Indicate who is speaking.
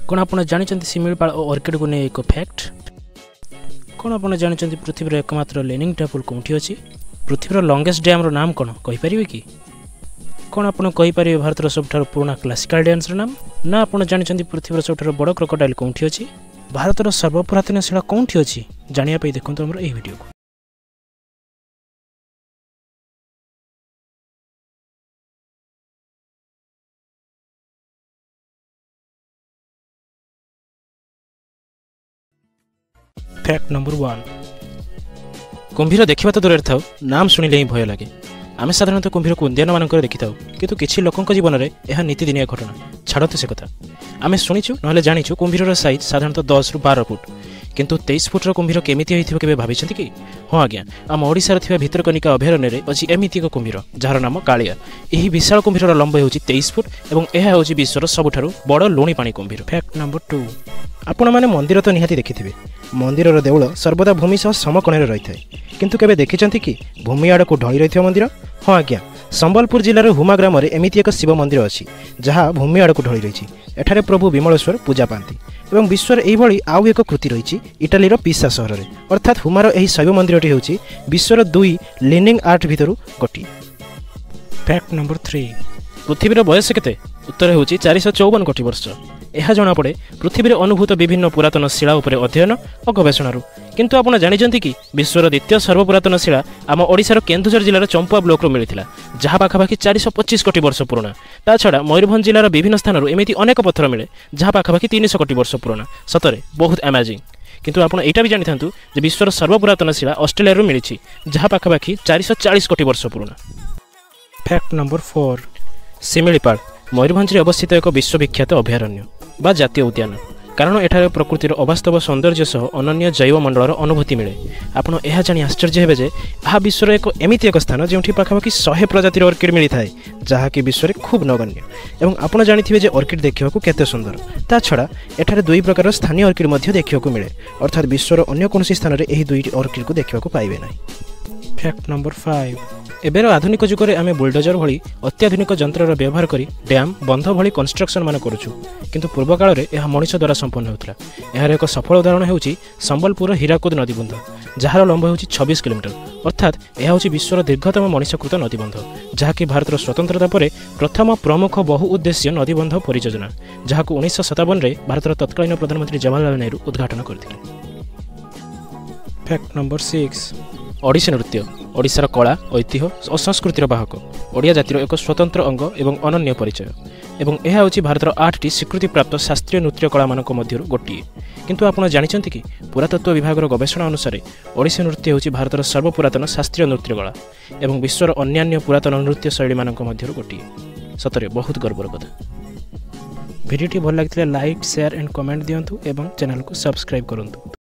Speaker 1: कौन आप जानते शिमिलीपाल और ऑर्किड को नहीं एक फैक्ट कौन आप जानते पृथ्वी एकमात्र लेनिंग टेबल कौटी अच्छी पृथ्वीर लंगेस्ट डैम नाम कौन कहींपर कि कौन आपरे भारत सब पुराना क्लासिकल डांस नाम ना आप जानते पृथ्वीर सब बड़ क्रोकोडाइल कौटी अच्छी भारतर सर्वपुरातन शिला कौटी अच्छी जानापी देखो आम यह वीडियो को। फैक्ट नंबर 1 कुंभीर देखा तो दूर था नाम शुणिले ही भय लगे। आम साधारणतः कुंभीर को उद्यान मानक देखी था किंतु किसी लोकों जीवन में यह नीतिदिनिया घटना छाड़ते से कथा आम शुणीचु ना जाचु कुंभीर साइज साधारणतः 10 ରୁ 12 फुट किंतु 23 फुट्र कुंभीर केमिति होइथिबो केबे भाबिछन्ति कि हाँ आज्ञा आम ओडिशार थिबा भितरकनिका अभयारण्य अच्छी एमितिक कुंभीर जार नाम कालिया। यही विशाल कुंभीर लंब होउछि 23 फुट एवं यह होउछि विश्वर सबुठारु बड़ लुणी पानी कुंभीर। फैक्ट नंबर 2 आपण माने मंदिर तो निहाती देखिथिबे मंदिरर देउल सर्वदा भूमि सह समकोणे रही थाए किंतु केबे देखिछन्ति कि भूमि आड़ को ढली रही मंदिर। हाँ आज्ञा संबलपुर जिलार हुमा ग्राम में एमिति एक शिव मंदिर अच्छी जहाँ भूमि आड़ को ढली रही एठारे प्रभु विमलेश्वर पूजा पाती एवं विश्वर यही आउ एक कृति रही इटालीर पिसा सहर में अर्थात हुमार यही शैव मंदिरटी होची विश्वर 2 लीनिंग आर्ट भितर गोटी। फैक्ट नंबर 3 पृथ्वीर बयस केते उत्तर होची 454 कोटी वर्ष। यह जना पड़े पृथ्वी अनुभूत विभिन्न पुरातन शिला उपरे अध्ययन और गवेषणार किंतु आपण जानिछन्ति कि विश्वर द्वितीय सर्वपुरातन शिला आम ओडिशार केन्दुझर जिलार चंपुआ ब्लॉक रो मिलिथिला जहाँ पाखापाखि 425 कोटी वर्ष पुराना। ता छड़ा मयूरभंज जिलार विभिन्न स्थान एमिति अनेक पत्थर मिले जहाँ पाखापाखि 300 कोटी वर्ष पुराना। सतरे बहुत अमेजिंग। किंतु आपण एटा भी जानि थांतु जे विश्वर सर्वपुरातन शिला ऑस्ट्रेलिया रो मिलिछि जहाँ पाखापाखि 440 कोटी वर्ष पुराना। फैक्ट नंबर 4 शिमिलीपाल मयूरभंज अवस्थित एक विश्वविख्यात अभयारण्य बा जातीय उद्यान कारण एठारे प्रकृतिर अवास्तव सौंदर्य सह अनन्य जैव मंडलर अनुभूति मिले। आपण यह जानी आश्चर्य हेबे जे यह विश्वर एक एमिति एक स्थान जोठी पाखापाखि 100 प्रजातिर ऑर्किड मिली थाए जहाँकि विश्व खूब नगण्य एवं आपण जानिथिबे जे ऑर्किड देखिबा को केते सुंदर। ता छड़ा एठारे 2 प्रकार स्थानीय ऑर्किड मध्य देखिबा को मिले अर्थात विश्वर अन्य कोनोसी स्थान रे एही 2 ऑर्किड को देखिबा को पाइबे नाही। फैक्ट नंबर 5 एबेर आधुनिक जुगरे आमे बुलडोजर भली अत्याधुनिक यंत्रर व्यवहार करी डैम बंध भली कंस्ट्रक्शन मान करूछु किंतु पूर्व काल रे यह मनुष्य द्वारा संपन्न होतला। एहार एक सफल उदाहरण हेउची संबलपुर हीराकुद नदीबंध जार लंब हेउची 26 किलोमीटर अर्थात यह होची विश्वर दीर्घतम मनुष्यकृत नदीबंध जहाँकि भारतर स्वतंत्रता पर प्रथम प्रमुख बहु उद्देश्य नदीबंध परियोजना जहाँकु 1957 रे भारतर तत्कालीन प्रधानमंत्री जवाहरलाल नेहरू उद्घाटन करथिले। फैक्ट नंबर 6 ओडिसी नृत्य ओडिशार कला ऐतिह्य और संस्कृतिर बाहक ओडिया जातिर एक स्वतंत्र अंग एवं अनन्य परिचय एवं यह होची भारतर 8टी स्वीकृति प्राप्त शास्त्रीय नृत्य कला मानक मध्यरु गोटिए। किंतु आपण जानिछन्ति कि पुरातत्व विभागर गवेषणा अनुसार ओडिसी नृत्य होची भारतर सर्वपुरातन शास्त्रीय नृत्य कला एवं विश्वर अन्यान्य पुरातन नृत्य शैली मानक मध्यरु गोटिए। सतरे बहुत गर्वर कथा। भिडियोटी भल लागिथिले लाइक शेयर एंड कमेंट दियंतु एवं चैनल को सब्सक्राइब करंतु।